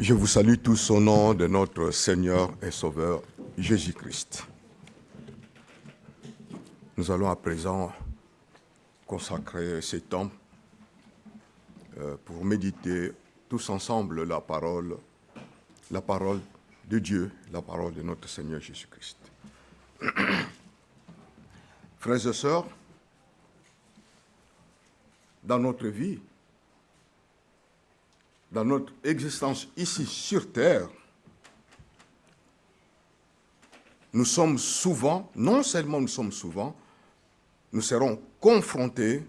Je vous salue tous au nom de notre Seigneur et Sauveur Jésus-Christ. Nous allons à présent consacrer ces temps pour méditer tous ensemble la parole de Dieu, la parole de notre Seigneur Jésus-Christ. Frères et sœurs, dans notre vie, dans notre existence ici sur terre, nous sommes souvent, non seulement nous sommes souvent, nous serons confrontés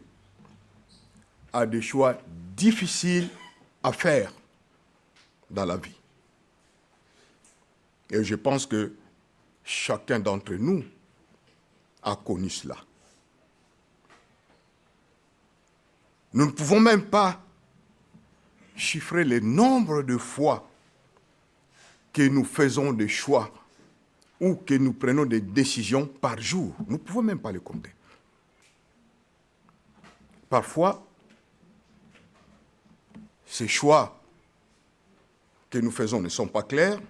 à des choix difficiles à faire dans la vie. Et je pense que chacun d'entre nous a connu cela. Nous ne pouvons même pas chiffrer le nombre de fois que nous faisons des choix ou que nous prenons des décisions par jour. Nous ne pouvons même pas les compter. Parfois, ces choix que nous faisons ne sont pas clairs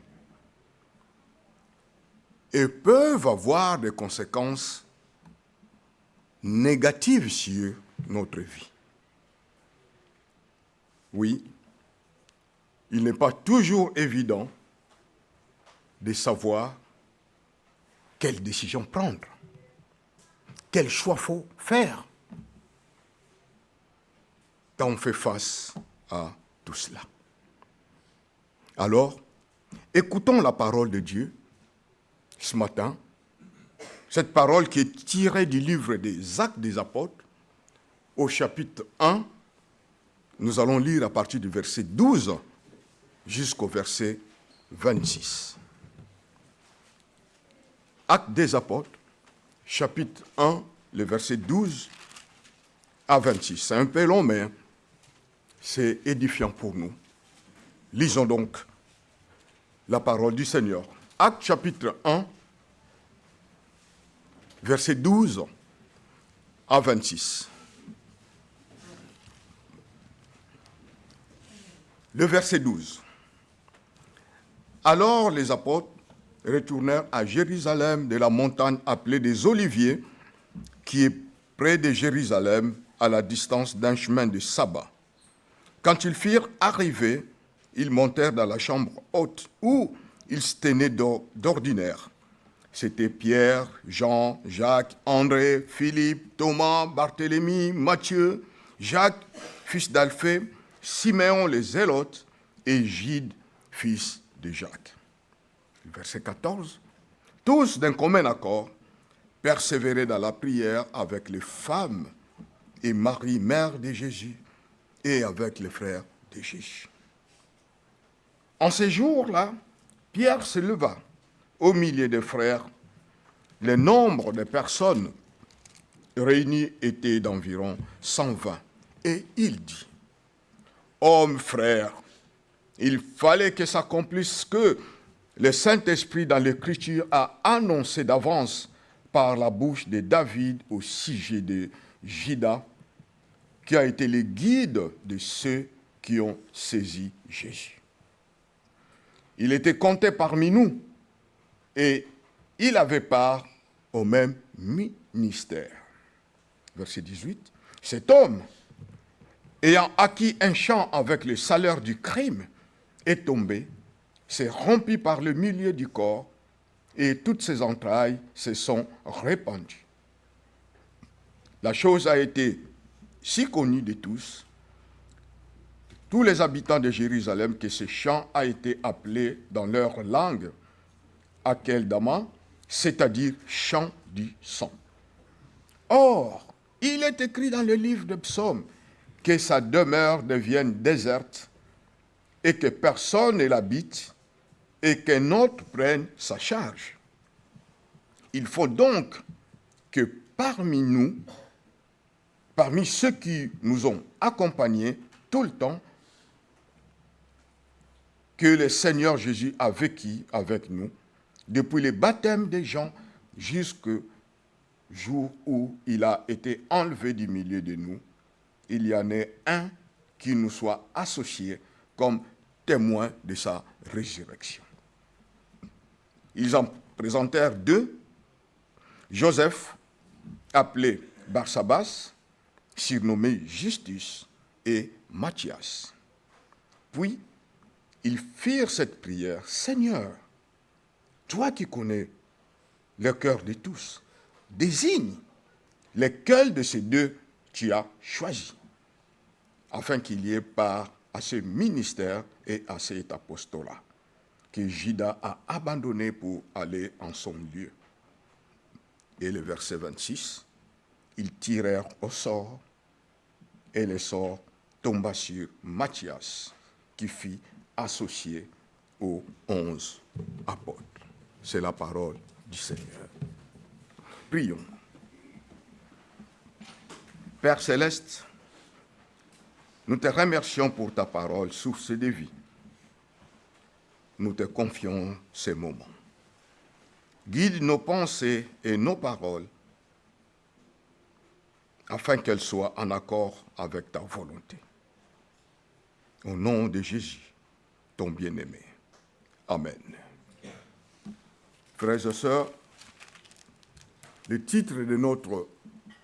et peuvent avoir des conséquences négatives sur notre vie. Oui, il n'est pas toujours évident de savoir quelle décision prendre, quel choix faut faire quand on fait face à tout cela. Alors, écoutons la parole de Dieu ce matin, cette parole qui est tirée du livre des Actes des Apôtres, au chapitre 1, nous allons lire à partir du verset 12 jusqu'au verset 26. Actes des Apôtres, chapitre 1, le verset 12 à 26. C'est un peu long, mais c'est édifiant pour nous. Lisons donc la parole du Seigneur. Actes chapitre 1, verset 12 à 26. Le verset 12. Alors les apôtres retournèrent à Jérusalem de la montagne appelée des Oliviers, qui est près de Jérusalem, à la distance d'un chemin de sabbat. Quand ils firent arriver, ils montèrent dans la chambre haute où ils se tenaient d'ordinaire. C'était Pierre, Jean, Jacques, André, Philippe, Thomas, Barthélemy, Matthieu, Jacques, fils d'Alphée, Siméon les Zélotes et Gide, fils de Jacques. Verset 14. Tous d'un commun accord persévéraient dans la prière avec les femmes et Marie, mère de Jésus, et avec les frères de Jésus. En ces jours-là, Pierre se leva au milieu des frères. Le nombre de personnes réunies était d'environ 120. Et il dit: Hommes, frères, il fallait que s'accomplisse ce que le Saint-Esprit dans l'Écriture a annoncé d'avance par la bouche de David au sujet de Judas, qui a été le guide de ceux qui ont saisi Jésus. Il était compté parmi nous et il avait part au même ministère. Verset 18. Cet homme, ayant acquis un champ avec le salaire du crime, est tombé, s'est rompu par le milieu du corps et toutes ses entrailles se sont répandues. La chose a été si connue de tous les habitants de Jérusalem, que ce champ a été appelé dans leur langue Akeldama, c'est-à-dire champ du sang. Or, il est écrit dans le livre de Psaumes que sa demeure devienne déserte et que personne ne l'habite et qu'un autre prenne sa charge. Il faut donc que parmi nous, parmi ceux qui nous ont accompagnés tout le temps, que le Seigneur Jésus a vécu avec nous, depuis le baptême des gens jusqu'au jour où il a été enlevé du milieu de nous, il y en ait un qui nous soit associé comme témoins de sa résurrection. Ils en présentèrent deux, Joseph, appelé Barsabas, surnommé Justus, et Matthias. Puis, ils firent cette prière, « Seigneur, toi qui connais le cœur de tous, désigne lesquels de ces deux tu as choisis, afin qu'il y ait part à ce ministère et à cet apostolat que Judas a abandonné pour aller en son lieu. » Et le verset 26, ils tirèrent au sort, et le sort tomba sur Matthias, qui fut associé aux 11 apôtres. C'est la parole du Seigneur. Prions. Père céleste, nous te remercions pour ta parole, source de vie. Nous te confions ces moments. Guide nos pensées et nos paroles afin qu'elles soient en accord avec ta volonté. Au nom de Jésus, ton bien-aimé. Amen. Frères et sœurs, le titre de notre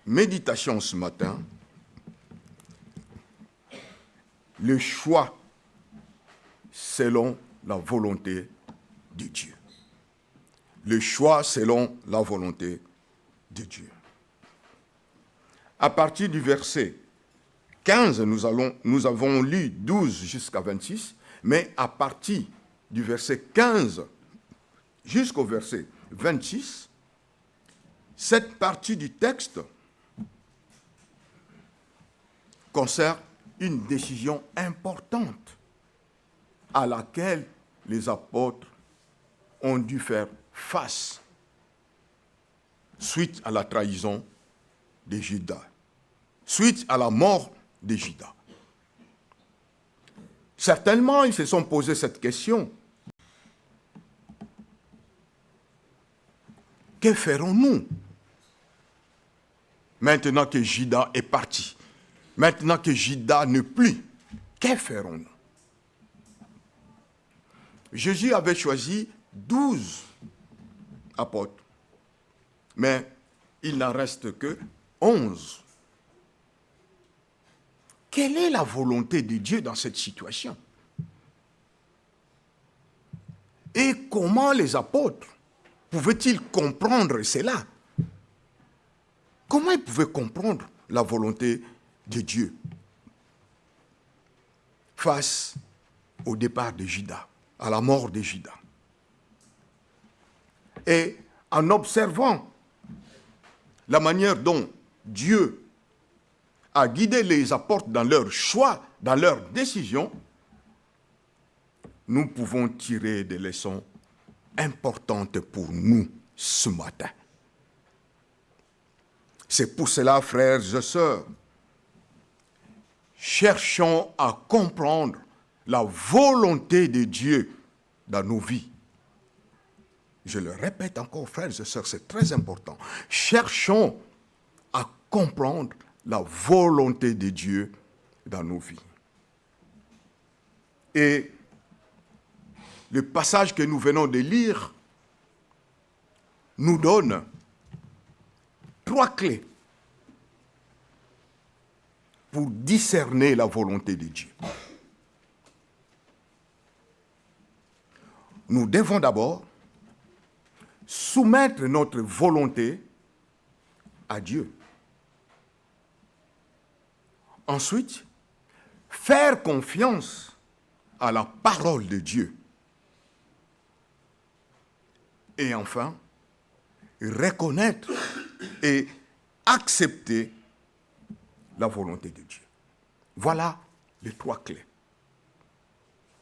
méditation ce matin, le choix selon la volonté de Dieu. Le choix selon la volonté de Dieu. À partir du verset 15, nous avons lu 12 jusqu'à 26, mais à partir du verset 15 jusqu'au verset 26, cette partie du texte concerne une décision importante à laquelle les apôtres ont dû faire face suite à la trahison de Judas, suite à la mort de Judas. Certainement, ils se sont posé cette question. Que ferons-nous maintenant que Judas est parti? Maintenant que Judas n'est plus, que ferons-nous? Jésus avait choisi 12 apôtres, mais il n'en reste que 11. Quelle est la volonté de Dieu dans cette situation? Et comment les apôtres pouvaient-ils comprendre cela? Comment ils pouvaient comprendre la volonté de Dieu face au départ de Judas, à la mort de Judas? Et en observant la manière dont Dieu a guidé les apôtres dans leur choix, dans leurs décisions, nous pouvons tirer des leçons importantes pour nous ce matin. C'est pour cela, frères et sœurs, cherchons à comprendre la volonté de Dieu dans nos vies. Je le répète encore, frères et sœurs, c'est très important. Cherchons à comprendre la volonté de Dieu dans nos vies. Et le passage que nous venons de lire nous donne 3 clés pour discerner la volonté de Dieu. Nous devons d'abord soumettre notre volonté à Dieu. Ensuite, faire confiance à la parole de Dieu. Et enfin, reconnaître et accepter la volonté de Dieu. Voilà les 3 clés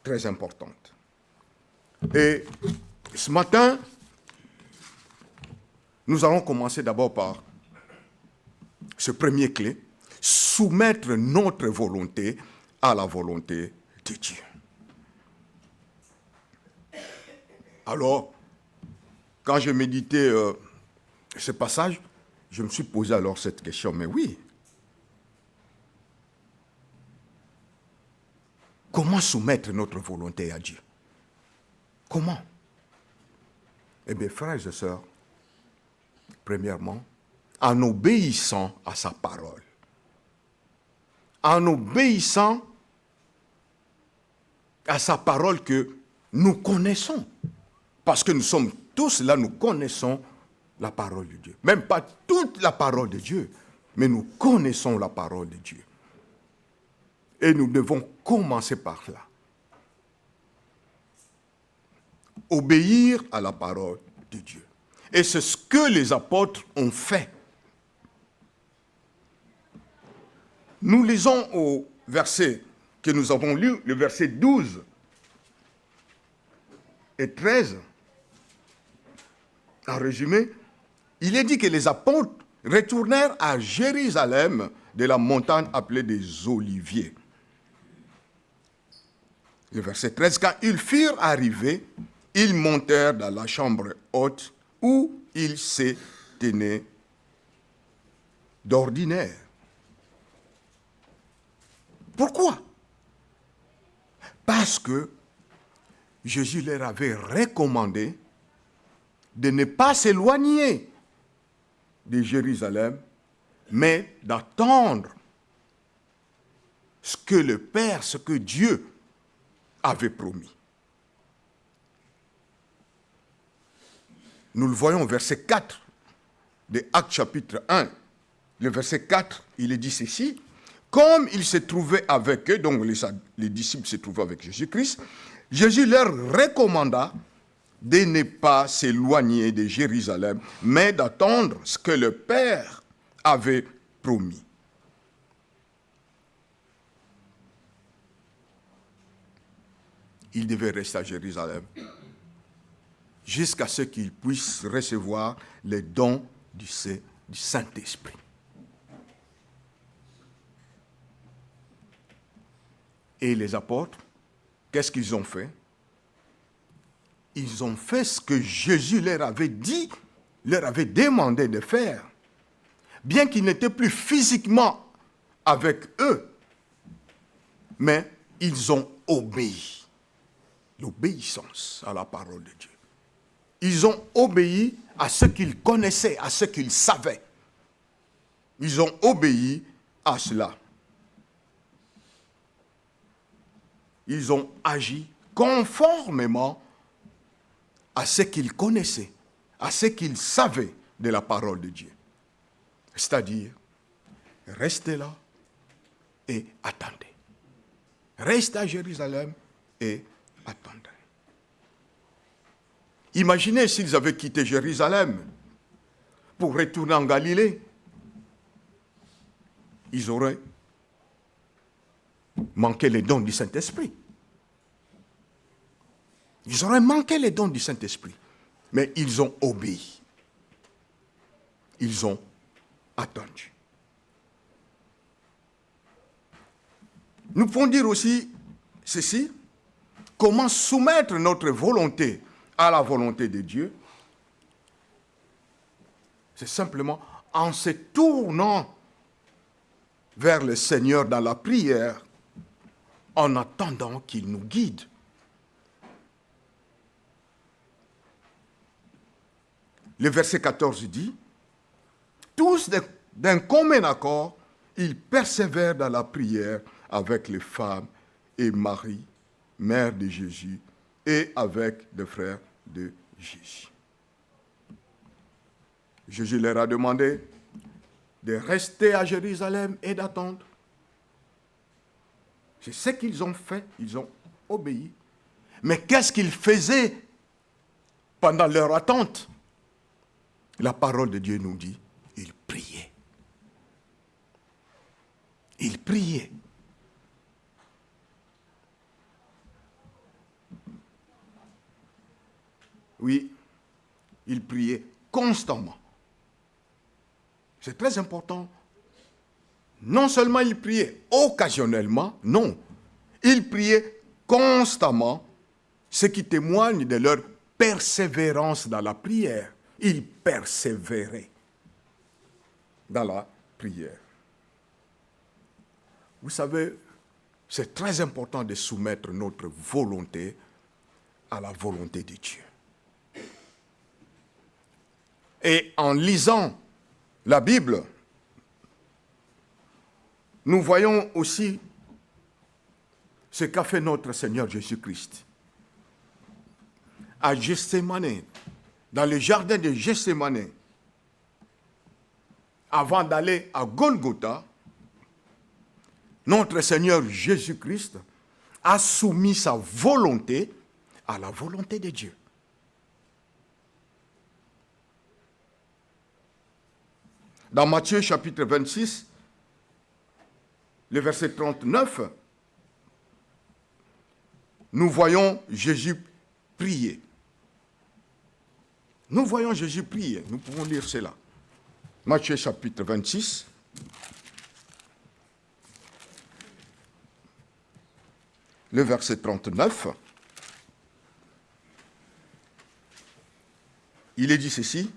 très importantes. Et ce matin, nous allons commencer d'abord par ce premier clé, soumettre notre volonté à la volonté de Dieu. Alors, quand je méditais ce passage, je me suis posé alors cette question, mais oui, Comment soumettre notre volonté à Dieu? Comment? Eh bien, frères et sœurs, premièrement, en obéissant à sa parole. En obéissant à sa parole que nous connaissons. Parce que nous sommes tous là, nous connaissons la parole de Dieu. Même pas toute la parole de Dieu, mais nous connaissons la parole de Dieu. Et nous devons commencer par là. Obéir à la parole de Dieu. Et c'est ce que les apôtres ont fait. Nous lisons au verset que nous avons lu, le verset 12 et 13. En résumé, il est dit que les apôtres retournèrent à Jérusalem de la montagne appelée des Oliviers. Le verset 13, quand ils furent arrivés, ils montèrent dans la chambre haute où ils se tenaient d'ordinaire. Pourquoi? Parce que Jésus leur avait recommandé de ne pas s'éloigner de Jérusalem, mais d'attendre ce que le Père, ce que Dieu avait promis. Nous le voyons au verset 4 de Actes chapitre 1. Le verset 4, il est dit ceci. Comme ils se trouvaient avec eux, donc les disciples se trouvaient avec Jésus-Christ, Jésus leur recommanda de ne pas s'éloigner de Jérusalem, mais d'attendre ce que le Père avait promis. Ils devaient rester à Jérusalem jusqu'à ce qu'ils puissent recevoir les dons du Saint-Esprit. Et les apôtres, qu'est-ce qu'ils ont fait? Ils ont fait ce que Jésus leur avait dit, leur avait demandé de faire. Bien qu'ils n'étaient plus physiquement avec eux, mais ils ont obéi. L'obéissance à la parole de Dieu. Ils ont obéi à ce qu'ils connaissaient, à ce qu'ils savaient. Ils ont obéi à cela. Ils ont agi conformément à ce qu'ils connaissaient, à ce qu'ils savaient de la parole de Dieu. C'est-à-dire, restez là et attendez. Restez à Jérusalem et attendez. Imaginez s'ils avaient quitté Jérusalem pour retourner en Galilée. Ils auraient manqué les dons du Saint-Esprit. Ils auraient manqué les dons du Saint-Esprit. Mais ils ont obéi. Ils ont attendu. Nous pouvons dire aussi ceci, comment soumettre notre volonté à la volonté de Dieu? C'est simplement en se tournant vers le Seigneur dans la prière, en attendant qu'il nous guide. Le verset 14 dit, tous d'un commun accord, ils persévèrent dans la prière avec les femmes et Marie, mère de Jésus, et avec les frères de Jésus. Jésus leur a demandé de rester à Jérusalem et d'attendre. C'est ce qu'ils ont fait, ils ont obéi. Mais qu'est-ce qu'ils faisaient pendant leur attente? La parole de Dieu nous dit, ils priaient. Ils priaient. Oui, ils priaient constamment. C'est très important. Non seulement ils priaient occasionnellement, non. Ils priaient constamment, ce qui témoigne de leur persévérance dans la prière. Ils persévéraient dans la prière. Vous savez, c'est très important de soumettre notre volonté à la volonté de Dieu. Et en lisant la Bible, nous voyons aussi ce qu'a fait notre Seigneur Jésus-Christ. À Gethsémane, dans le jardin de Gethsémane, avant d'aller à Golgotha, notre Seigneur Jésus-Christ a soumis sa volonté à la volonté de Dieu. Dans Matthieu chapitre 26, le verset 39, nous voyons Jésus prier. Nous voyons Jésus prier. Nous pouvons lire cela. Matthieu chapitre 26. Le verset 39. Il est dit ceci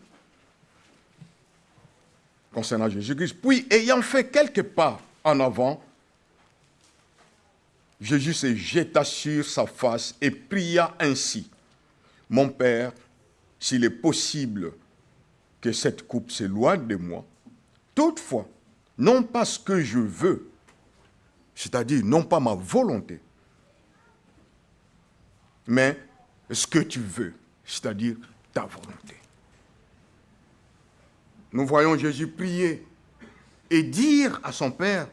concernant Jésus-Christ. Puis, ayant fait quelques pas en avant, Jésus se jeta sur sa face et pria ainsi. Mon Père, s'il est possible que cette coupe s'éloigne de moi, toutefois, non pas ce que je veux, c'est-à-dire non pas ma volonté, mais ce que tu veux, c'est-à-dire ta volonté. Nous voyons Jésus prier et dire à son Père,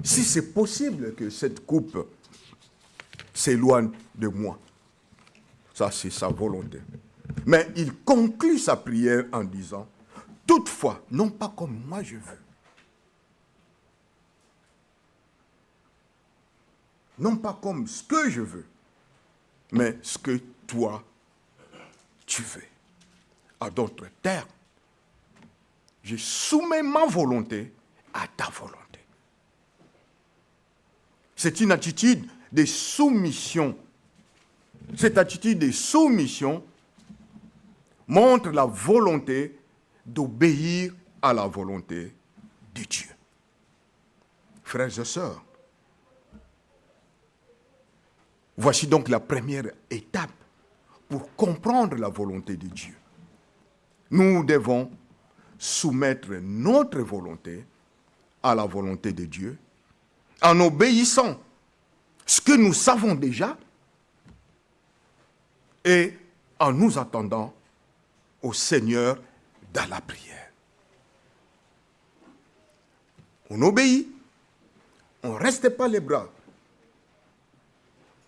si c'est possible que cette coupe s'éloigne de moi. Ça, c'est sa volonté. Mais il conclut sa prière en disant, toutefois, non pas comme moi je veux. Non pas comme ce que je veux, mais ce que toi, tu veux. À d'autres termes, je soumets ma volonté à ta volonté. C'est une attitude de soumission. Cette attitude de soumission montre la volonté d'obéir à la volonté de Dieu. Frères et sœurs, voici donc la première étape pour comprendre la volonté de Dieu. Nous devons soumettre notre volonté à la volonté de Dieu en obéissant ce que nous savons déjà et en nous attendant au Seigneur dans la prière. On obéit, on ne reste pas les bras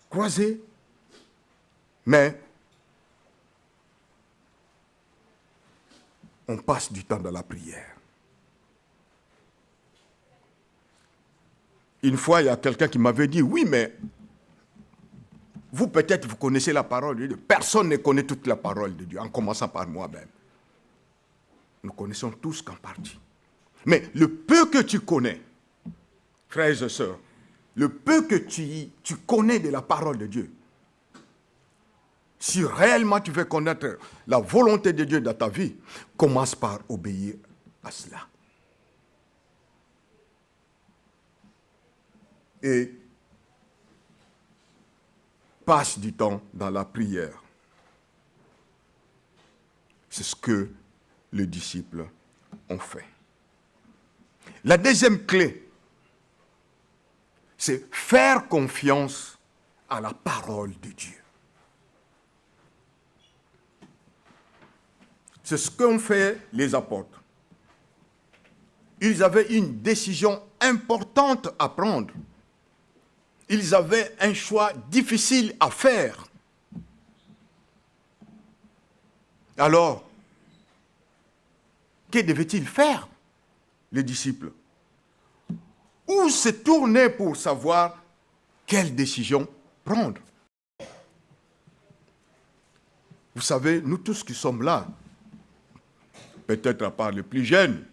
croisés, mais on passe du temps dans la prière. Une fois, il y a quelqu'un qui m'avait dit, oui, mais vous peut-être vous connaissez la parole de Dieu. Personne ne connaît toute la parole de Dieu, en commençant par moi-même. Nous connaissons tous qu'en partie. Mais le peu que tu connais, frères et sœurs, le peu que tu connais de la parole de Dieu, si réellement tu veux connaître la volonté de Dieu dans ta vie, commence par obéir à cela. Et passe du temps dans la prière. C'est ce que les disciples ont fait. La deuxième clé, c'est faire confiance à la parole de Dieu. C'est ce qu'ont fait les apôtres. Ils avaient une décision importante à prendre. Ils avaient un choix difficile à faire. Alors, que devaient-ils faire, les disciples? Où se tourner pour savoir quelle décision prendre? Vous savez, nous tous qui sommes là, peut-être à part les plus jeunes,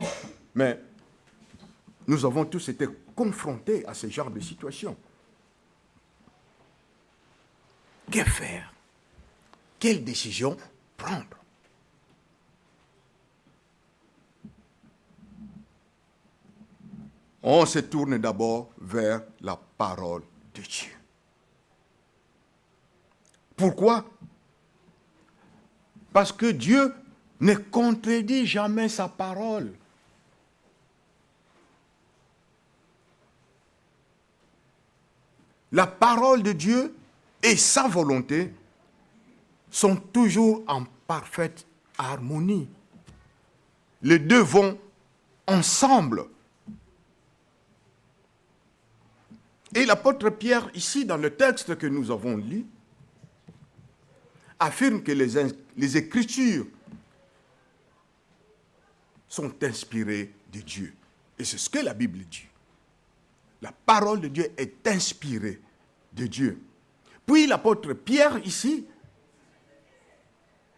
mais nous avons tous été confrontés à ce genre de situation. Que faire? Quelle décision prendre? On se tourne d'abord vers la parole de Dieu. Pourquoi? Parce que Dieu ne contredit jamais sa parole. La parole de Dieu et sa volonté sont toujours en parfaite harmonie. Les deux vont ensemble. Et l'apôtre Pierre, ici, dans le texte que nous avons lu, affirme que les Écritures sont inspirées de Dieu. Et c'est ce que la Bible dit. La parole de Dieu est inspirée de Dieu. Puis l'apôtre Pierre, ici,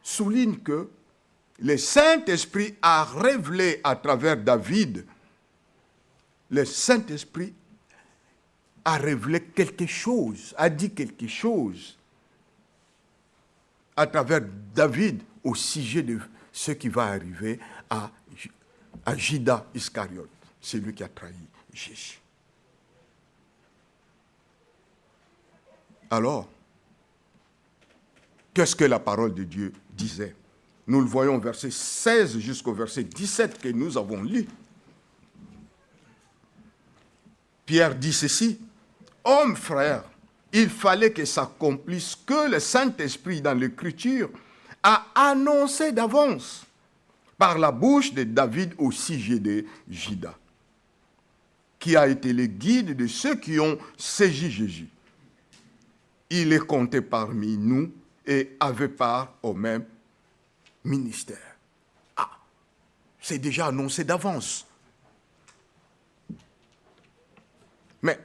souligne que le Saint-Esprit a révélé à travers David, le Saint-Esprit a révélé quelque chose, a dit quelque chose à travers David au sujet de ce qui va arriver à Judas Iscariote, celui qui a trahi Jésus. Alors, qu'est-ce que la parole de Dieu disait? Nous le voyons au verset 16 jusqu'au verset 17 que nous avons lu. Pierre dit ceci: « Hommes, frères, il fallait que s'accomplisse ce que le Saint-Esprit dans l'Écriture a annoncé d'avance par la bouche de David au sujet de Judas, qui a été le guide de ceux qui ont saisi Jésus. Il est compté parmi nous et avait part au même ministère. » Ah, c'est déjà annoncé d'avance. Mais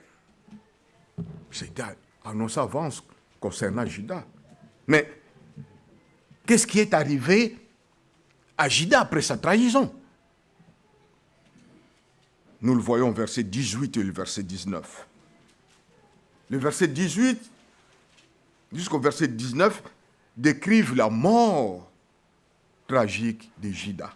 c'était annoncé d'avance concernant Judas. Mais qu'est-ce qui est arrivé à Judas après sa trahison? Nous le voyons au verset 18 et le verset 19. Le verset 18 jusqu'au verset 19 décrivent la mort tragique de Judas.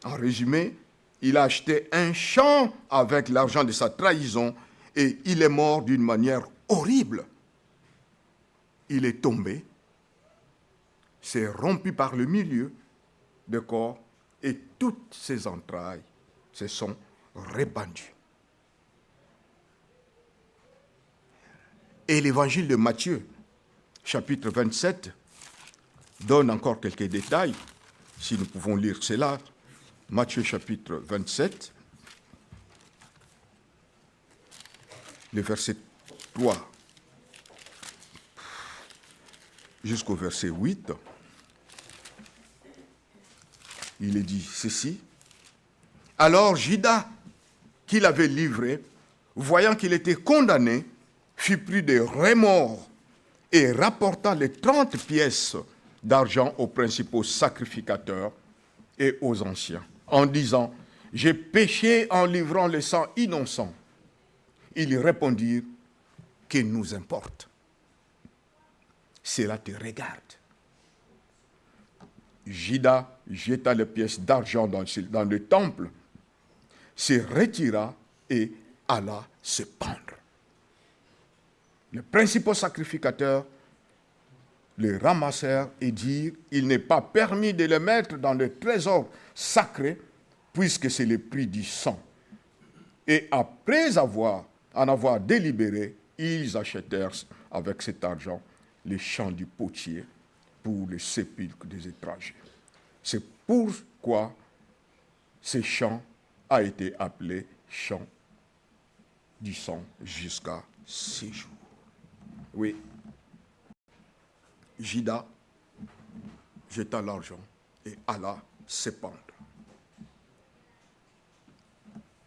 En résumé, il a acheté un champ avec l'argent de sa trahison et il est mort d'une manière horrible. Il est tombé, s'est rompu par le milieu du corps et toutes ses entrailles se sont répandues. Et l'évangile de Matthieu, chapitre 27, donne encore quelques détails, si nous pouvons lire cela. Matthieu chapitre 27, le verset 3 jusqu'au verset 8, il est dit ceci: « Alors Judas, qui l'avait livré, voyant qu'il était condamné, fit pris de remords et rapporta les 30 pièces d'argent aux principaux sacrificateurs et aux anciens, en disant: « J'ai péché en livrant le sang innocent. » Ils répondirent: « Qu'il nous importe? Cela te regarde. » Judas jeta les pièces d'argent dans le temple, se retira et alla se pendre. Les principaux sacrificateurs le ramassèrent et dirent: « Il n'est pas permis de le mettre dans le trésor sacré, puisque c'est le prix du sang. » Et après en avoir délibéré, ils achetèrent avec cet argent les champs du potier pour le sépulcre des étrangers. C'est pourquoi ce champ a été appelé champ du sang jusqu'à ces jours. Oui, Judas jeta l'argent et alla se pendre.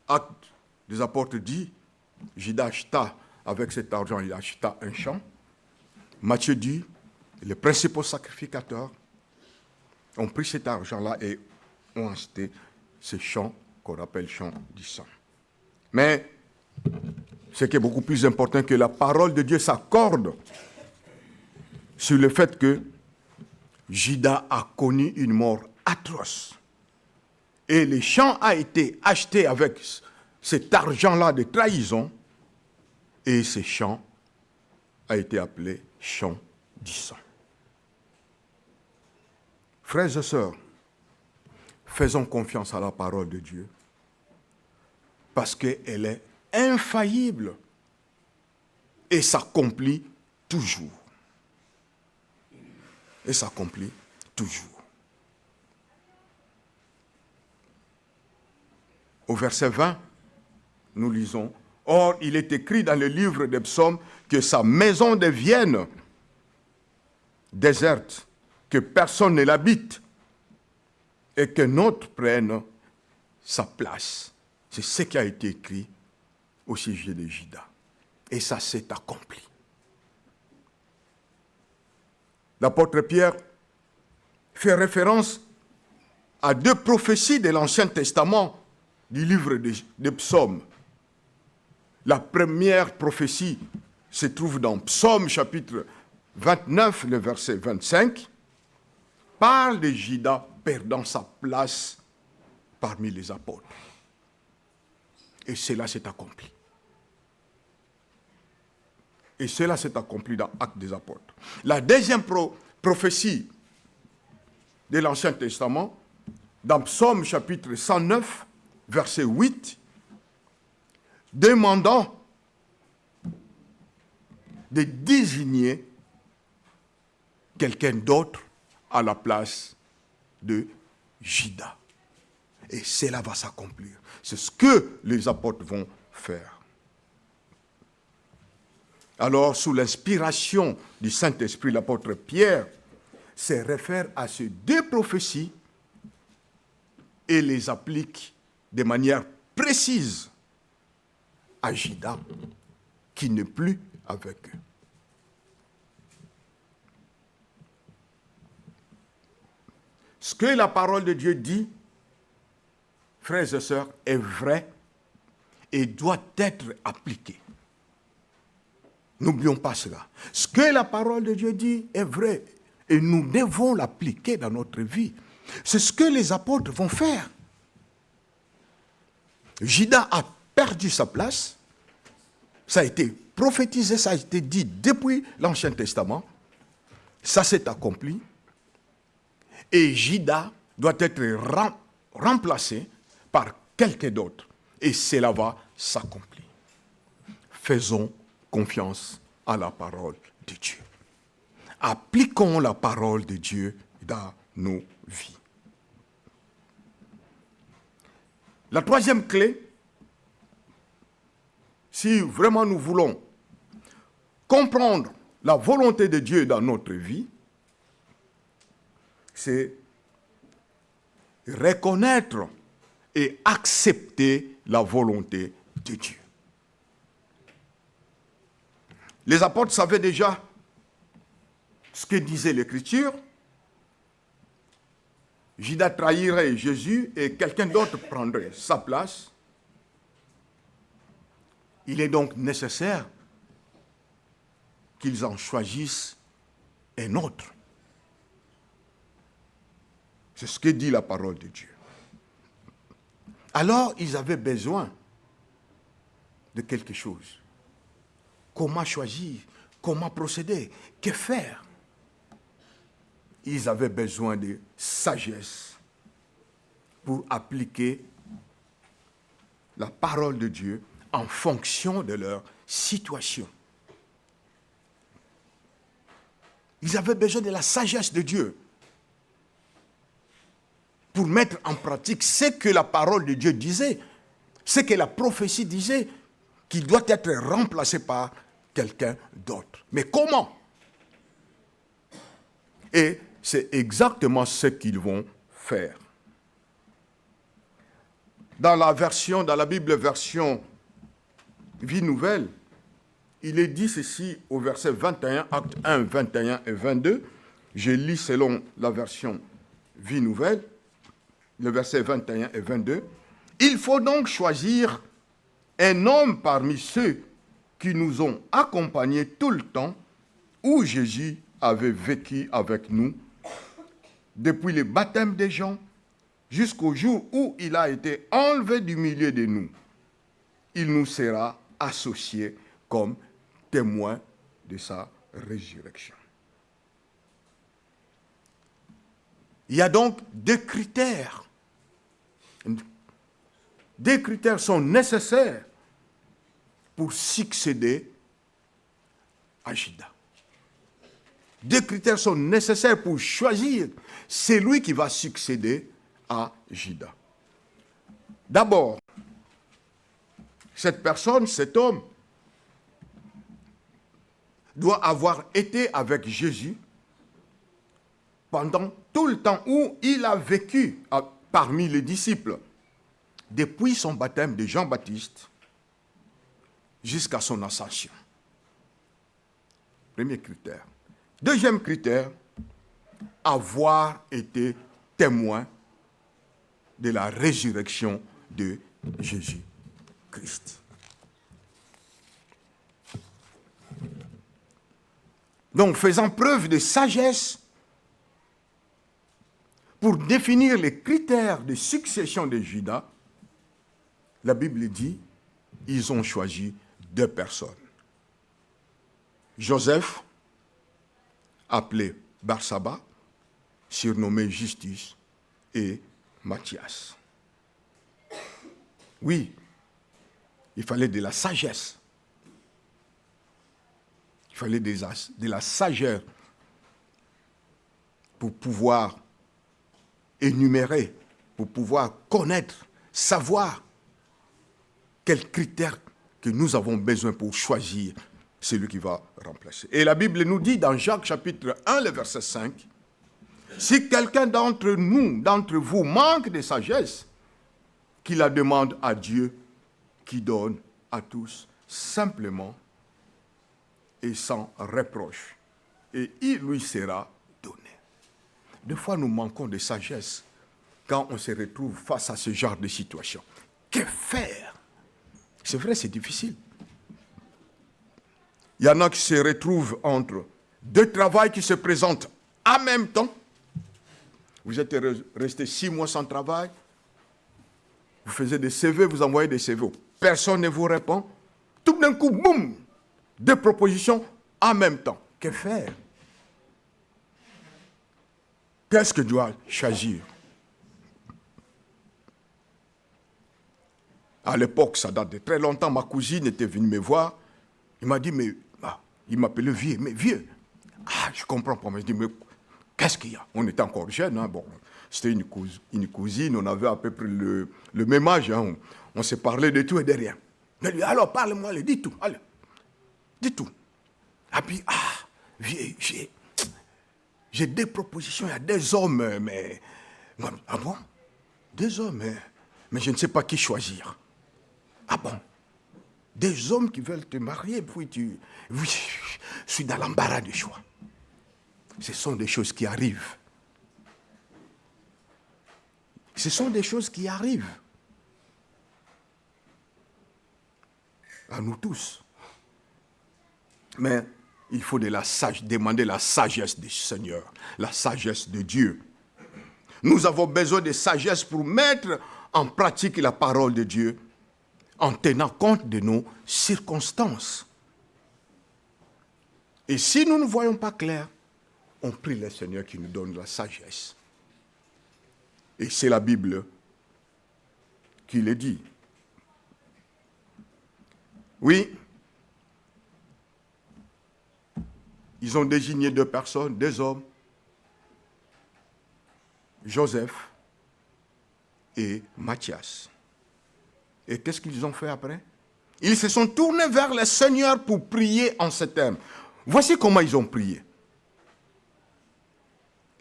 Actes des apôtres dit: Judas acheta, avec cet argent, il acheta un champ. Matthieu dit: les principaux sacrificateurs ont pris cet argent-là et ont acheté ce champ qu'on appelle champ du sang. Mais ce qui est beaucoup plus important, que la parole de Dieu s'accorde sur le fait que Judas a connu une mort atroce. Et le champ a été acheté avec cet argent-là de trahison. Et ce champ a été appelé champ du sang. Frères et sœurs, faisons confiance à la parole de Dieu parce qu'elle est infaillible et s'accomplit toujours. Et s'accomplit toujours. Au verset 20, nous lisons « Or, il est écrit dans le livre des psaumes que sa maison devienne déserte, que personne ne l'habite et qu'un autre prenne sa place. » C'est ce qui a été écrit au sujet de Juda. Et ça s'est accompli. L'apôtre Pierre fait référence à 2 prophéties de l'Ancien Testament du livre des psaumes. La première prophétie se trouve dans Psaume chapitre 29, le verset 25, parle de Juda perdant sa place parmi les apôtres. Et cela s'est accompli. Et cela s'est accompli dans Actes des Apôtres. La deuxième prophétie de l'Ancien Testament, dans Psaume chapitre 109, verset 8, demandant de désigner quelqu'un d'autre à la place de Juda. Et cela va s'accomplir. C'est ce que les apôtres vont faire. Alors, sous l'inspiration du Saint-Esprit, l'apôtre Pierre se réfère à ces 2 prophéties et les applique de manière précise à Juda, qui n'est plus avec eux. Ce que la parole de Dieu dit, frères et sœurs, est vrai et doit être appliqué. N'oublions pas cela. Ce que la parole de Dieu dit est vrai et nous devons l'appliquer dans notre vie. C'est ce que les apôtres vont faire. Juda a perdu sa place. Ça a été prophétisé, ça a été dit depuis l'Ancien Testament. Ça s'est accompli. Et Juda doit être remplacé par quelqu'un d'autre. Et cela va s'accomplir. Faisons confiance à la parole de Dieu. Appliquons la parole de Dieu dans nos vies. La troisième clé, si vraiment nous voulons comprendre la volonté de Dieu dans notre vie, c'est reconnaître et accepter la volonté de Dieu. Les apôtres savaient déjà ce que disait l'Écriture. Judas trahirait Jésus et quelqu'un d'autre prendrait sa place. Il est donc nécessaire qu'ils en choisissent un autre. C'est ce que dit la parole de Dieu. Alors, ils avaient besoin de quelque chose. Comment choisir? Comment procéder? Que faire? Ils avaient besoin de sagesse pour appliquer la parole de Dieu en fonction de leur situation. Ils avaient besoin de la sagesse de Dieu pour mettre en pratique ce que la parole de Dieu disait, ce que la prophétie disait, qu'il doit être remplacé par quelqu'un d'autre. Mais comment? Et c'est exactement ce qu'ils vont faire. Dans la Bible version Vie Nouvelle, il est dit ceci au verset 21, acte 1, 21 et 22. Je lis selon la version Vie Nouvelle, le verset 21 et 22. Il faut donc choisir un homme parmi ceux qui nous ont accompagnés tout le temps où Jésus avait vécu avec nous, depuis le baptême des gens jusqu'au jour où il a été enlevé du milieu de nous. Il nous sera associé comme témoin de sa résurrection. Il y a donc des critères. Des critères sont nécessaires pour succéder à Judas. Des critères sont nécessaires pour choisir celui qui va succéder à Judas. D'abord, cette personne, cet homme, doit avoir été avec Jésus pendant tout le temps où il a vécu parmi les disciples, depuis son baptême de Jean-Baptiste jusqu'à son ascension. Premier critère. Deuxième critère, avoir été témoin de la résurrection de Jésus-Christ. Donc, faisant preuve de sagesse pour définir les critères de succession de Judas, la Bible dit, ils ont choisi deux personnes. Joseph, appelé Barsaba, surnommé Justus, et Matthias. Oui, il fallait de la sagesse. Il fallait de la sagesse pour pouvoir énumérer, pour pouvoir connaître, savoir quels critères que nous avons besoin pour choisir celui qui va remplacer. Et la Bible nous dit dans Jacques chapitre 1, le verset 5, si quelqu'un d'entre nous, d'entre vous, manque de sagesse, qu'il la demande à Dieu, qui donne à tous simplement et sans reproche, et il lui sera donné. Des fois, nous manquons de sagesse quand on se retrouve face à ce genre de situation. Que faire? C'est vrai, c'est difficile. Il y en a qui se retrouvent entre deux travails qui se présentent en même temps. Vous êtes resté 6 mois sans travail. Vous faisiez des CV, vous envoyez des CV. Personne ne vous répond. Tout d'un coup, boum, deux propositions en même temps. Que faire? Qu'est-ce que je dois choisir? À l'époque, ça date de très longtemps, ma cousine était venue me voir. Il m'a dit, mais il m'appelait vieux, mais vieux. Ah, je comprends pas. Mais je dis, mais qu'est-ce qu'il y a? On était encore jeunes, hein, bon. C'était une cousine, on avait à peu près le même âge, hein, on s'est parlé de tout et de rien. Il dit, alors parle-moi, dis tout, allez, dis tout. Et puis, vieux, j'ai des propositions, il y a des hommes, mais... Ah bon? Des hommes, mais je ne sais pas qui choisir. Ah bon? Des hommes qui veulent te marier, puis oui, je suis dans l'embarras du choix. Ce sont des choses qui arrivent. Ce sont des choses qui arrivent. À nous tous. Mais il faut demander la sagesse du Seigneur, la sagesse de Dieu. Nous avons besoin de sagesse pour mettre en pratique la parole de Dieu en tenant compte de nos circonstances. Et si nous ne voyons pas clair, on prie le Seigneur qui nous donne la sagesse. Et c'est la Bible qui le dit. Oui, ils ont désigné deux personnes, deux hommes, Joseph et Matthias. Et qu'est-ce qu'ils ont fait après? Ils se sont tournés vers le Seigneur pour prier en ces termes. Voici comment ils ont prié.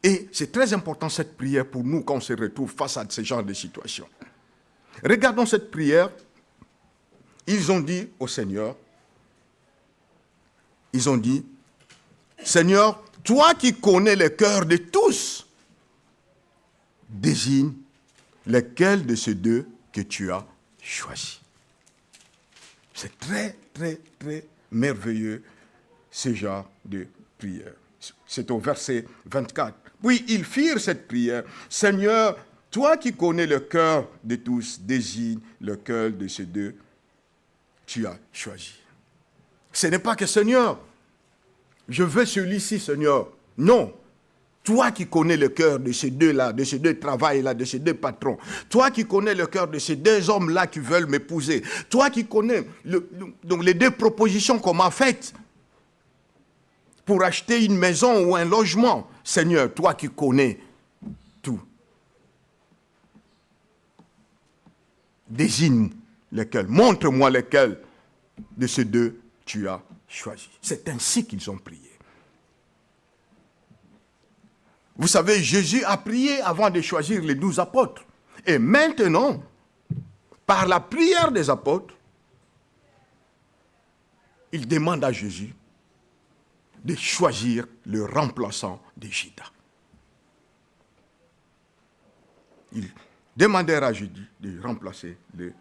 Et c'est très important cette prière pour nous quand on se retrouve face à ce genre de situation. Regardons cette prière. Ils ont dit au Seigneur, ils ont dit, Seigneur, toi qui connais le cœur de tous, désigne lequel de ces deux que tu as choisi. C'est très, très, très merveilleux, ce genre de prière. C'est au verset 24. Puis ils firent cette prière. Seigneur, Toi qui connais le cœur de tous, désigne le cœur de ces deux, tu as choisi. Ce n'est pas que Seigneur, je veux celui-ci, Seigneur. Non. Toi qui connais le cœur de ces deux-là, de ces deux travails-là, de ces deux patrons, toi qui connais le cœur de ces deux hommes-là qui veulent m'épouser, toi qui connais donc les deux propositions qu'on m'a faites pour acheter une maison ou un logement, Seigneur, toi qui connais tout, désigne lesquels, montre-moi lesquels de ces deux tu as choisi. C'est ainsi qu'ils ont prié. Vous savez, Jésus a prié avant de choisir les 12 apôtres. Et maintenant, par la prière des apôtres, il demande à Jésus de choisir le remplaçant de Judas. Il demandait à Jésus de remplacer le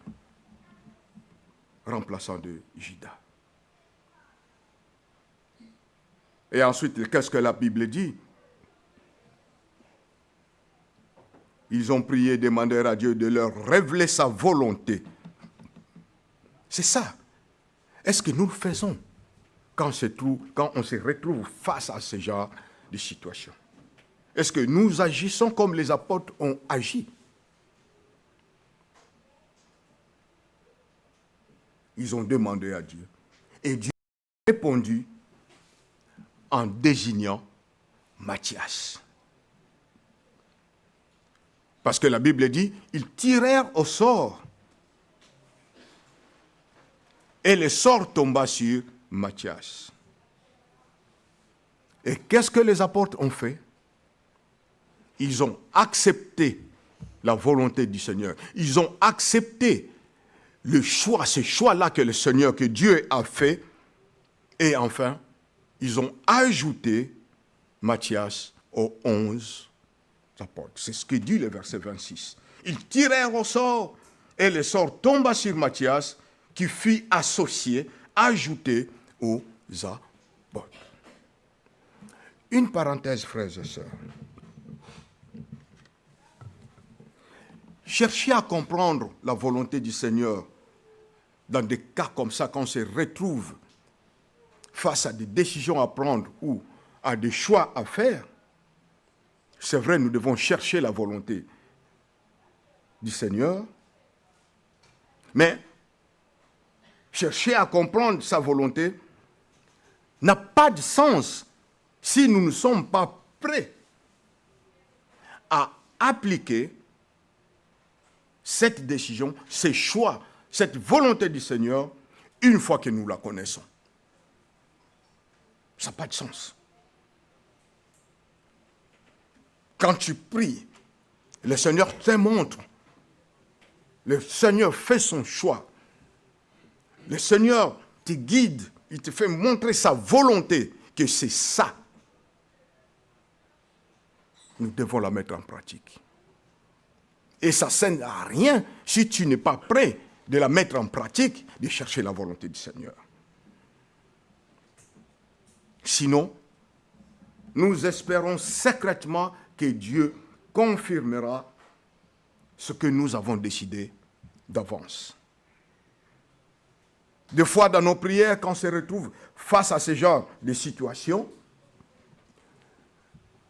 remplaçant de Judas. Et ensuite, qu'est-ce que la Bible dit? Ils ont prié, demandé à Dieu de leur révéler sa volonté. C'est ça. Est-ce que nous le faisons quand on se retrouve face à ce genre de situation? Est-ce que nous agissons comme les apôtres ont agi? Ils ont demandé à Dieu. Et Dieu a répondu en désignant Matthias. Parce que la Bible dit, ils tirèrent au sort. Et le sort tomba sur Matthias. Et qu'est-ce que les apôtres ont fait? Ils ont accepté la volonté du Seigneur. Ils ont accepté le choix, ce choix-là que le Seigneur, que Dieu a fait. Et enfin, ils ont ajouté Matthias aux 11 apôtres. C'est ce que dit le verset 26. Ils tirèrent au sort et le sort tomba sur Matthias qui fut associé, ajouté aux apôtres. Une parenthèse, frères et sœurs. Cherchez à comprendre la volonté du Seigneur dans des cas comme ça, quand on se retrouve face à des décisions à prendre ou à des choix à faire. C'est vrai, nous devons chercher la volonté du Seigneur, mais chercher à comprendre sa volonté n'a pas de sens si nous ne sommes pas prêts à appliquer cette décision, ces choix, cette volonté du Seigneur, une fois que nous la connaissons. Ça n'a pas de sens. Quand tu pries, le Seigneur te montre. Le Seigneur fait son choix. Le Seigneur te guide. Il te fait montrer sa volonté, que c'est ça. Nous devons la mettre en pratique. Et ça ne sert à rien si tu n'es pas prêt de la mettre en pratique, de chercher la volonté du Seigneur. Sinon, nous espérons secrètement que Dieu confirmera ce que nous avons décidé d'avance. Des fois, dans nos prières, quand on se retrouve face à ce genre de situation,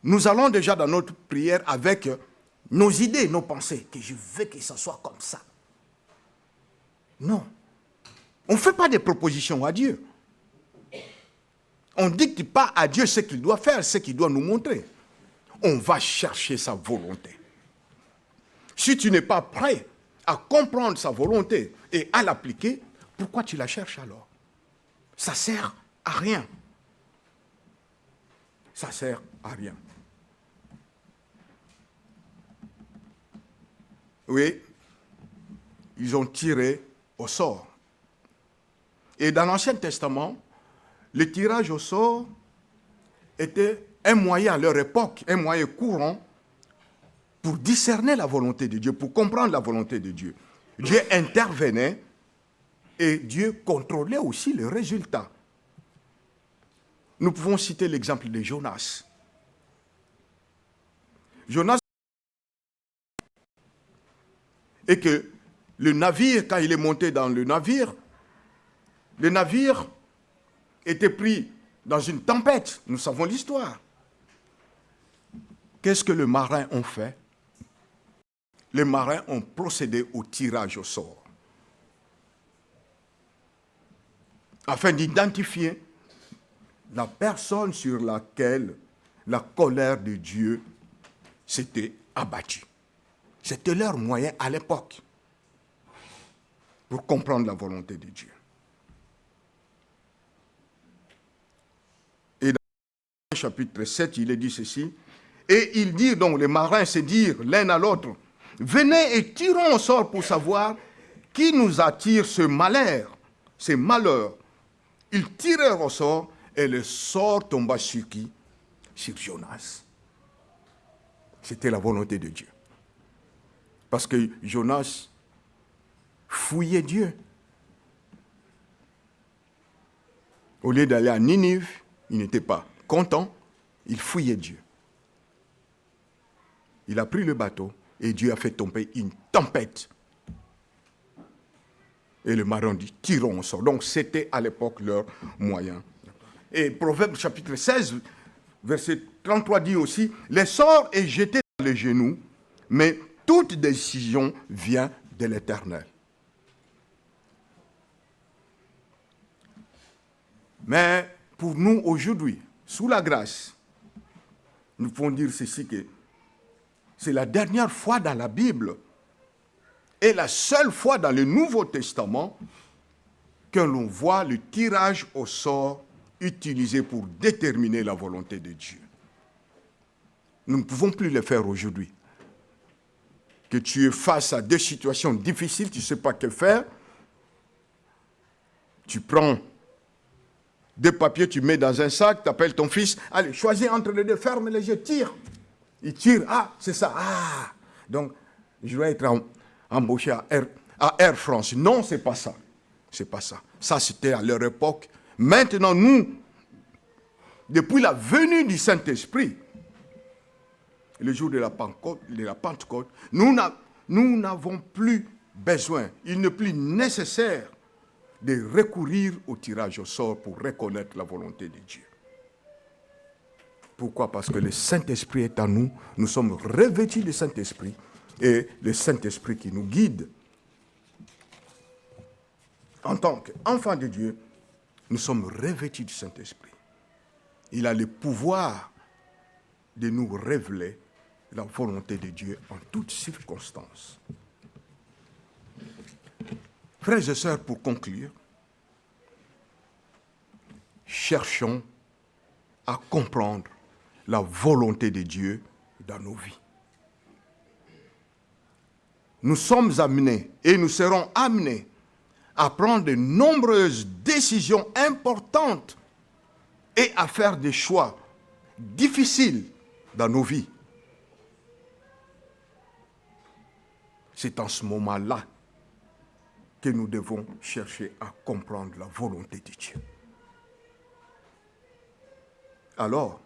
nous allons déjà dans notre prière avec nos idées, nos pensées, que je veux que ça soit comme ça. Non. On ne fait pas des propositions à Dieu. On ne dicte pas à Dieu ce qu'il doit faire, ce qu'il doit nous montrer. On va chercher sa volonté. Si tu n'es pas prêt à comprendre sa volonté et à l'appliquer, pourquoi tu la cherches alors? Ça ne sert à rien. Ça ne sert à rien. Oui, ils ont tiré au sort. Et dans l'Ancien Testament, le tirage au sort était un moyen à leur époque, un moyen courant pour discerner la volonté de Dieu, pour comprendre la volonté de Dieu. Dieu intervenait et Dieu contrôlait aussi le résultat. Nous pouvons citer l'exemple de Jonas. Jonas Et que le navire, quand il est monté dans le navire était pris dans une tempête. Nous savons l'histoire. Qu'est-ce que les marins ont fait? Les marins ont procédé au tirage au sort, afin d'identifier la personne sur laquelle la colère de Dieu s'était abattue. C'était leur moyen à l'époque pour comprendre la volonté de Dieu. Et dans le chapitre 7, il est dit ceci, et ils dirent, donc les marins se dirent l'un à l'autre, venez et tirons au sort pour savoir qui nous attire ce malheur, ces malheurs. Ils tirèrent au sort et le sort tomba sur qui? Sur Jonas. C'était la volonté de Dieu. Parce que Jonas fouillait Dieu. Au lieu d'aller à Ninive, il n'était pas content, il fouillait Dieu. Il a pris le bateau et Dieu a fait tomber une tempête. Et le marin dit, tirons au sort. Donc c'était à l'époque leur moyen. Et Proverbe chapitre 16, verset 33 dit aussi, le sort est jeté dans les genoux, mais toute décision vient de l'Éternel. Mais pour nous aujourd'hui, sous la grâce, nous pouvons dire ceci, que c'est la dernière fois dans la Bible et la seule fois dans le Nouveau Testament que l'on voit le tirage au sort utilisé pour déterminer la volonté de Dieu. Nous ne pouvons plus le faire aujourd'hui. Que tu es face à des situations difficiles, tu ne sais pas que faire, tu prends des papiers, tu mets dans un sac, tu appelles ton fils, allez, choisis entre les deux, ferme les yeux, tire. Il tire, ah, c'est ça, ah. Donc, je dois être embauché à Air France. Non, c'est pas ça. C'est pas ça. Ça, c'était à leur époque. Maintenant, nous, depuis la venue du Saint-Esprit, le jour de la Pentecôte, nous n'avons plus besoin, il n'est plus nécessaire de recourir au tirage au sort pour reconnaître la volonté de Dieu. Pourquoi? Parce que le Saint-Esprit est en nous, nous sommes revêtus du Saint-Esprit et le Saint-Esprit qui nous guide. En tant qu'enfants de Dieu, nous sommes revêtus du Saint-Esprit. Il a le pouvoir de nous révéler la volonté de Dieu en toutes circonstances. Frères et sœurs, pour conclure, cherchons à comprendre la volonté de Dieu dans nos vies. Nous sommes amenés et nous serons amenés à prendre de nombreuses décisions importantes et à faire des choix difficiles dans nos vies. C'est en ce moment-là que nous devons chercher à comprendre la volonté de Dieu. Alors,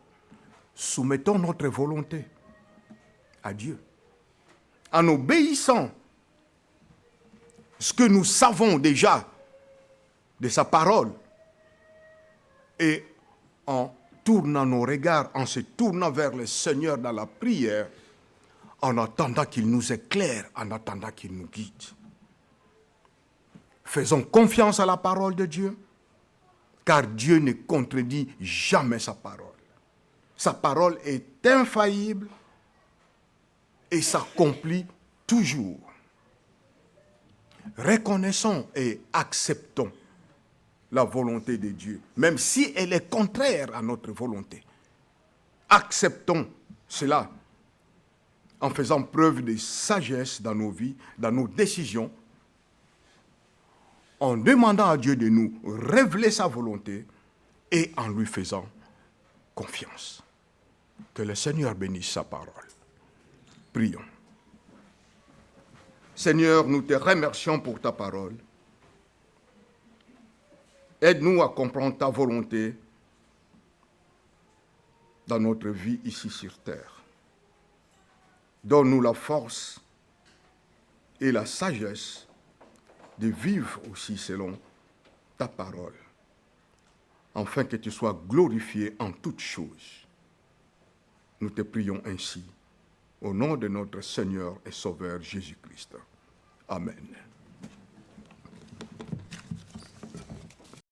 soumettons notre volonté à Dieu, en obéissant ce que nous savons déjà de sa parole et en tournant nos regards, en se tournant vers le Seigneur dans la prière, en attendant qu'il nous éclaire, en attendant qu'il nous guide. Faisons confiance à la parole de Dieu, car Dieu ne contredit jamais sa parole. Sa parole est infaillible et s'accomplit toujours. Reconnaissons et acceptons la volonté de Dieu, même si elle est contraire à notre volonté. Acceptons cela en faisant preuve de sagesse dans nos vies, dans nos décisions, en demandant à Dieu de nous révéler sa volonté et en lui faisant confiance. Que le Seigneur bénisse sa parole. Prions. Seigneur, nous te remercions pour ta parole. Aide-nous à comprendre ta volonté dans notre vie ici sur terre. Donne-nous la force et la sagesse de vivre aussi selon ta parole, afin que tu sois glorifié en toutes choses. Nous te prions ainsi, au nom de notre Seigneur et Sauveur Jésus-Christ. Amen.